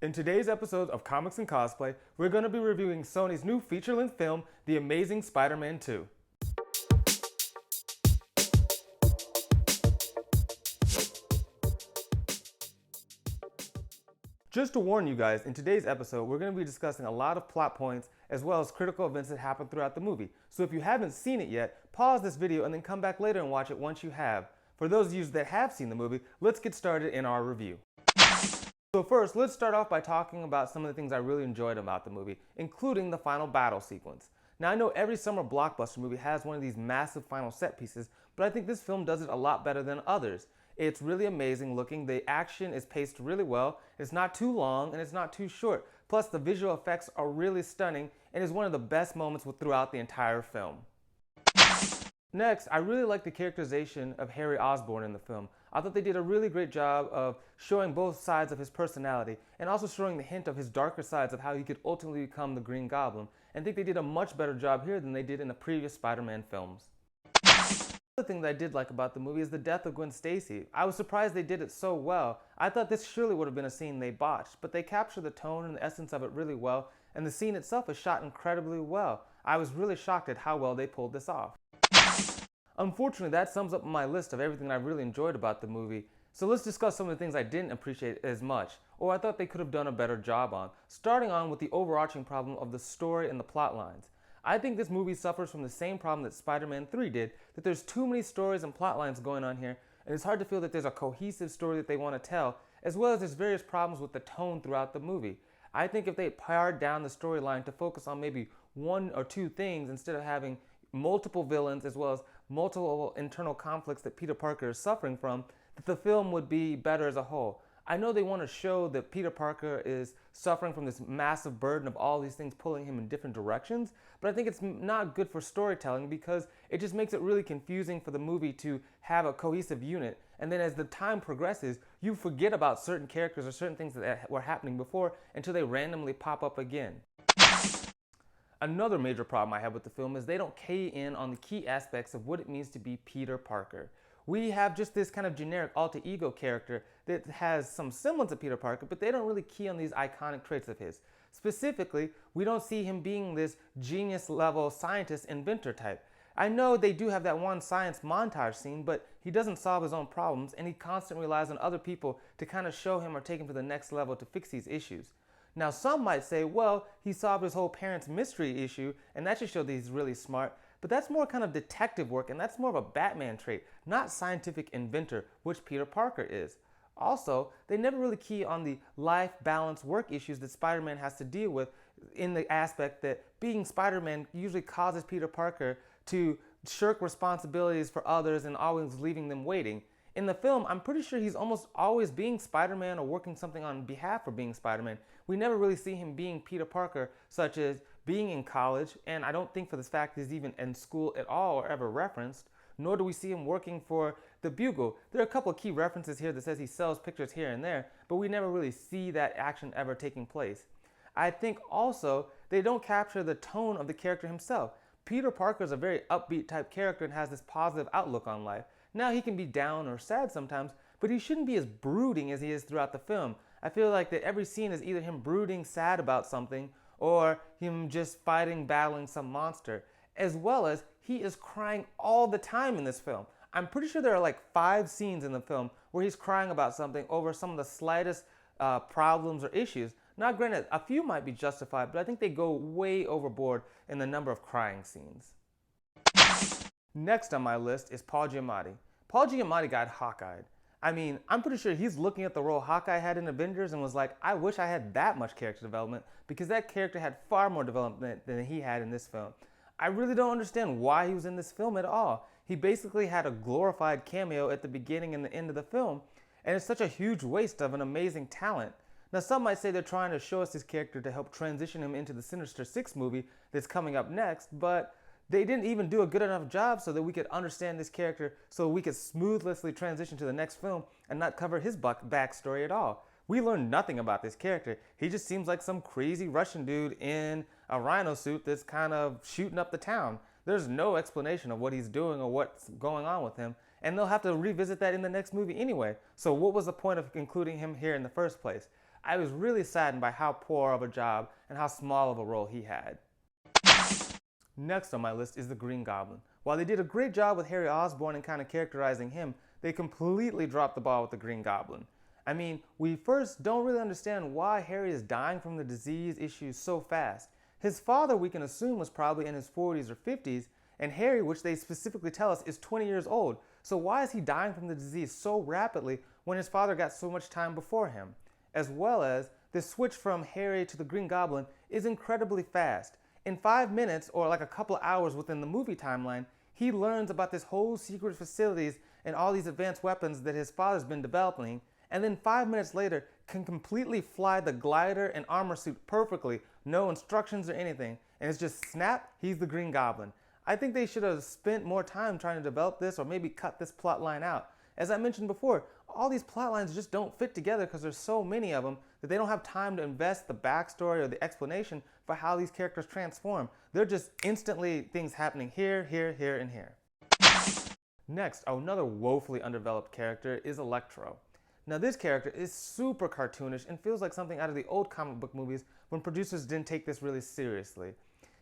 In today's episode of Comics and Cosplay, we're going to be reviewing Sony's new feature-length film, The Amazing Spider-Man 2. Just to warn you guys, in today's episode, we're going to be discussing a lot of plot points as well as critical events that happen throughout the movie. So if you haven't seen it yet, pause this video and then come back later and watch it once you have. For those of you that have seen the movie, let's get started in our review. So first, let's start off by talking about some of the things I really enjoyed about the movie, including the final battle sequence. Now I know every summer blockbuster movie has one of these massive final set pieces, but I think this film does it a lot better than others. It's really amazing looking, the action is paced really well, it's not too long and it's not too short, plus the visual effects are really stunning and is one of the best moments throughout the entire film. Next, I really like the characterization of Harry Osborn in the film. I thought they did a really great job of showing both sides of his personality and also showing the hint of his darker sides of how he could ultimately become the Green Goblin. And I think they did a much better job here than they did in the previous Spider-Man films. Another thing that I did like about the movie is the death of Gwen Stacy. I was surprised they did it so well. I thought this surely would have been a scene they botched, but they captured the tone and the essence of it really well, and the scene itself is shot incredibly well. I was really shocked at how well they pulled this off. Unfortunately, that sums up my list of everything I really enjoyed about the movie. So let's discuss some of the things I didn't appreciate as much, or I thought they could have done a better job on, starting on with the overarching problem of the story and the plot lines. I think this movie suffers from the same problem that Spider-Man 3 did, that there's too many stories and plot lines going on here, and it's hard to feel that there's a cohesive story that they want to tell, as well as there's various problems with the tone throughout the movie. I think if they pared down the storyline to focus on maybe one or two things instead of having multiple villains as well as multiple internal conflicts that Peter Parker is suffering from, that the film would be better as a whole. I know they want to show that Peter Parker is suffering from this massive burden of all these things pulling him in different directions, but I think it's not good for storytelling because it just makes it really confusing for the movie to have a cohesive unit, and then as the time progresses, you forget about certain characters or certain things that were happening before until they randomly pop up again. Another major problem I have with the film is they don't key in on the key aspects of what it means to be Peter Parker. We have just this kind of generic alter ego character that has some semblance of Peter Parker, but they don't really key on these iconic traits of his. Specifically, we don't see him being this genius level scientist inventor type. I know they do have that one science montage scene, but he doesn't solve his own problems and he constantly relies on other people to kind of show him or take him to the next level to fix these issues. Now some might say, well, he solved his whole parents' mystery issue and that just showed that he's really smart, but that's more kind of detective work and that's more of a Batman trait, not scientific inventor, which Peter Parker is. Also, they never really key on the life balance work issues that Spider-Man has to deal with in the aspect that being Spider-Man usually causes Peter Parker to shirk responsibilities for others and always leaving them waiting. In the film, I'm pretty sure he's almost always being Spider-Man or working something on behalf of being Spider-Man. We never really see him being Peter Parker, such as being in college, and I don't think for the fact he's even in school at all or ever referenced, nor do we see him working for the Bugle. There are a couple of key references here that says he sells pictures here and there, but we never really see that action ever taking place. I think also they don't capture the tone of the character himself. Peter Parker is a very upbeat type character and has this positive outlook on life. Now he can be down or sad sometimes, but he shouldn't be as brooding as he is throughout the film. I feel like that every scene is either him brooding sad about something or him just fighting, battling some monster, as well as he is crying all the time in this film. I'm pretty sure there are like 5 scenes in the film where he's crying about something over some of the slightest problems or issues. Now granted, a few might be justified, but I think they go way overboard in the number of crying scenes. Next on my list is Paul Giamatti. Paul Giamatti got Hawkeye. I mean, I'm pretty sure he's looking at the role Hawkeye had in Avengers and was like, I wish I had that much character development, because that character had far more development than he had in this film. I really don't understand why he was in this film at all. He basically had a glorified cameo at the beginning and the end of the film, and it's such a huge waste of an amazing talent. Now some might say they're trying to show us this character to help transition him into the Sinister Six movie that's coming up next, but they didn't even do a good enough job so that we could understand this character so we could smoothly transition to the next film and not cover his backstory at all. We learned nothing about this character. He just seems like some crazy Russian dude in a rhino suit that's kind of shooting up the town. There's no explanation of what he's doing or what's going on with him, and they'll have to revisit that in the next movie anyway. So what was the point of including him here in the first place? I was really saddened by how poor of a job and how small of a role he had. Next on my list is the Green Goblin. While they did a great job with Harry Osborn and kind of characterizing him, they completely dropped the ball with the Green Goblin. I mean, we first don't really understand why Harry is dying from the disease issue so fast. His father, we can assume, was probably in his 40s or 50s, and Harry, which they specifically tell us, is 20 years old. So why is he dying from the disease so rapidly when his father got so much time before him? As well as, the switch from Harry to the Green Goblin is incredibly fast. In 5 minutes, or like a couple of hours within the movie timeline, he learns about this whole secret facilities and all these advanced weapons that his father's been developing, and then 5 minutes later can completely fly the glider and armor suit perfectly, no instructions or anything, and it's just snap, he's the Green Goblin. I think they should have spent more time trying to develop this, or maybe cut this plot line out. As I mentioned before, all these plot lines just don't fit together because there's so many of them that they don't have time to invest the backstory or the explanation for how these characters transform. They're just instantly things happening here, here, here, and here. Next, another woefully undeveloped character is Electro. Now this character is super cartoonish and feels like something out of the old comic book movies when producers didn't take this really seriously.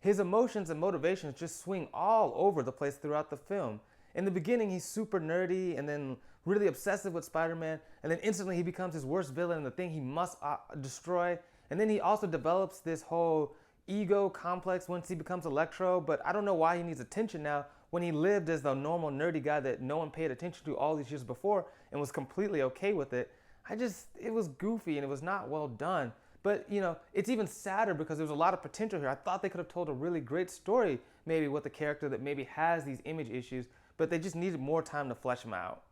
His emotions and motivations just swing all over the place throughout the film. In the beginning, he's super nerdy and then really obsessive with Spider-Man, and then instantly he becomes his worst villain and the thing he must destroy. And then he also develops this whole ego complex once he becomes Electro, but I don't know why he needs attention now when he lived as the normal nerdy guy that no one paid attention to all these years before and was completely okay with it. It was goofy and it was not well done. But, you know, it's even sadder because there was a lot of potential here. I thought they could have told a really great story maybe with a character that maybe has these image issues, but they just needed more time to flesh him out.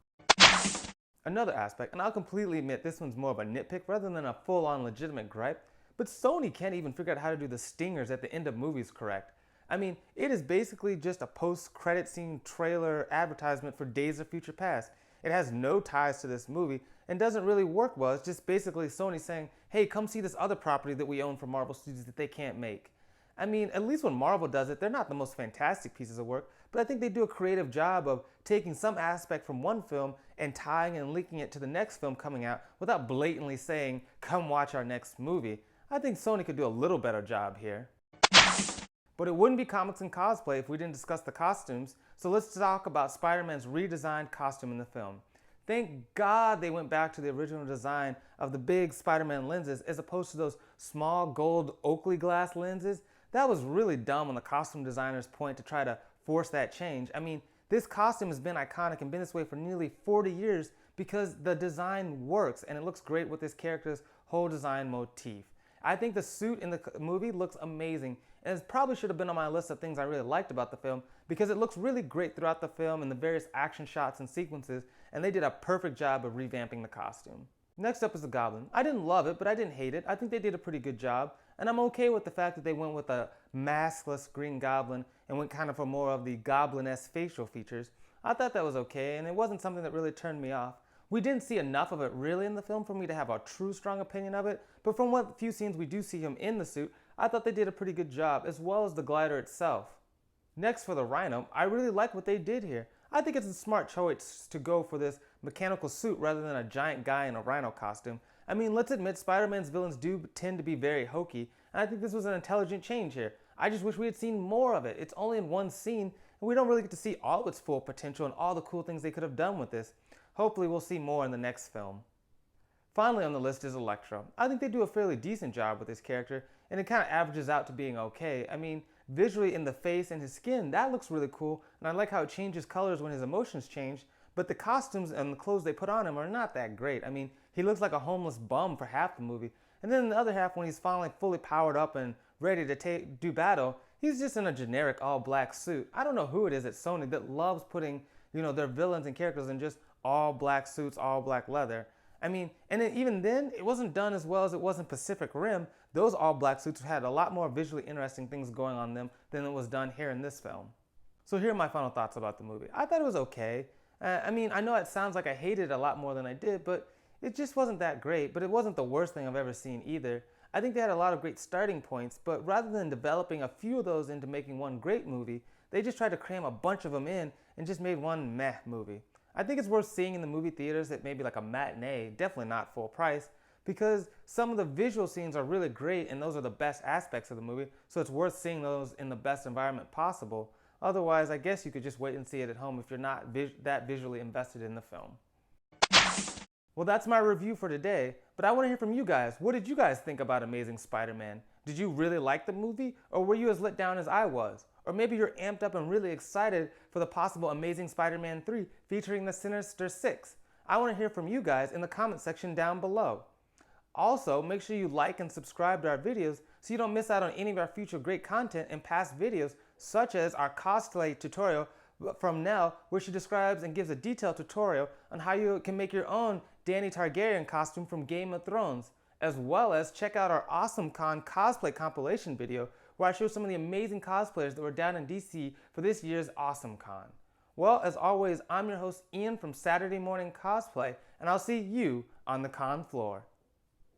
Another aspect, and I'll completely admit this one's more of a nitpick rather than a full-on legitimate gripe, but Sony can't even figure out how to do the stingers at the end of movies correct. I mean, it is basically just a post-credit scene trailer advertisement for Days of Future Past. It has no ties to this movie and doesn't really work well. It's just basically Sony saying, hey, come see this other property that we own from Marvel Studios that they can't make. I mean, at least when Marvel does it, they're not the most fantastic pieces of work, but I think they do a creative job of taking some aspect from one film and tying and linking it to the next film coming out without blatantly saying, come watch our next movie. I think Sony could do a little better job here. But it wouldn't be comics and cosplay if we didn't discuss the costumes, so let's talk about Spider-Man's redesigned costume in the film. Thank God they went back to the original design of the big Spider-Man lenses as opposed to those small gold Oakley glass lenses. That was really dumb on the costume designer's point to try to force that change. I mean, this costume has been iconic and been this way for nearly 40 years because the design works and it looks great with this character's whole design motif. I think the suit in the movie looks amazing, and it probably should have been on my list of things I really liked about the film because it looks really great throughout the film and the various action shots and sequences, and they did a perfect job of revamping the costume. Next up is the Goblin. I didn't love it, but I didn't hate it. I think they did a pretty good job, and I'm okay with the fact that they went with a maskless Green Goblin and went kind of for more of the Goblin-esque facial features. I thought that was okay, and it wasn't something that really turned me off. We didn't see enough of it really in the film for me to have a true strong opinion of it, but from what few scenes we do see him in the suit, I thought they did a pretty good job, as well as the glider itself. Next for the Rhino, I really like what they did here. I think it's a smart choice to go for this mechanical suit rather than a giant guy in a Rhino costume. I mean, let's admit Spider-Man's villains do tend to be very hokey, and I think this was an intelligent change here. I just wish we had seen more of it. It's only in one scene, and we don't really get to see all its full potential and all the cool things they could have done with this. Hopefully we'll see more in the next film. Finally on the list is Electro. I think they do a fairly decent job with this character, and it kind of averages out to being okay. I mean, visually in the face and his skin, that looks really cool, and I like how it changes colors when his emotions change, but the costumes and the clothes they put on him are not that great. I mean, he looks like a homeless bum for half the movie, and then in the other half, when he's finally fully powered up and ready to do battle, he's just in a generic all-black suit. I don't know who it is at Sony that loves putting, their villains and characters in just all black suits, all black leather. I mean, and even then, it wasn't done as well as it was in Pacific Rim. Those all black suits had a lot more visually interesting things going on them than it was done here in this film. So here are my final thoughts about the movie. I thought it was okay. I mean, I know it sounds like I hated it a lot more than I did, but it just wasn't that great, but it wasn't the worst thing I've ever seen either. I think they had a lot of great starting points, but rather than developing a few of those into making one great movie, they just tried to cram a bunch of them in and just made one meh movie. I think it's worth seeing in the movie theaters at maybe like a matinee, definitely not full price, because some of the visual scenes are really great and those are the best aspects of the movie, so it's worth seeing those in the best environment possible. Otherwise, I guess you could just wait and see it at home if you're not that visually invested in the film. Well, that's my review for today, but I want to hear from you guys. What did you guys think about Amazing Spider-Man? Did you really like the movie, or were you as let down as I was? Or maybe you're amped up and really excited for the possible Amazing Spider-Man 3 featuring the Sinister Six. I want to hear from you guys in the comment section down below. Also, make sure you like and subscribe to our videos so you don't miss out on any of our future great content and past videos, such as our cosplay tutorial from Nell, where she describes and gives a detailed tutorial on how you can make your own Dany Targaryen costume from Game of Thrones, as well as check out our Awesome Con cosplay compilation video where I show some of the amazing cosplayers that were down in DC for this year's Awesome Con. Well, as always, I'm your host Ian from Saturday Morning Cosplay, and I'll see you on the con floor.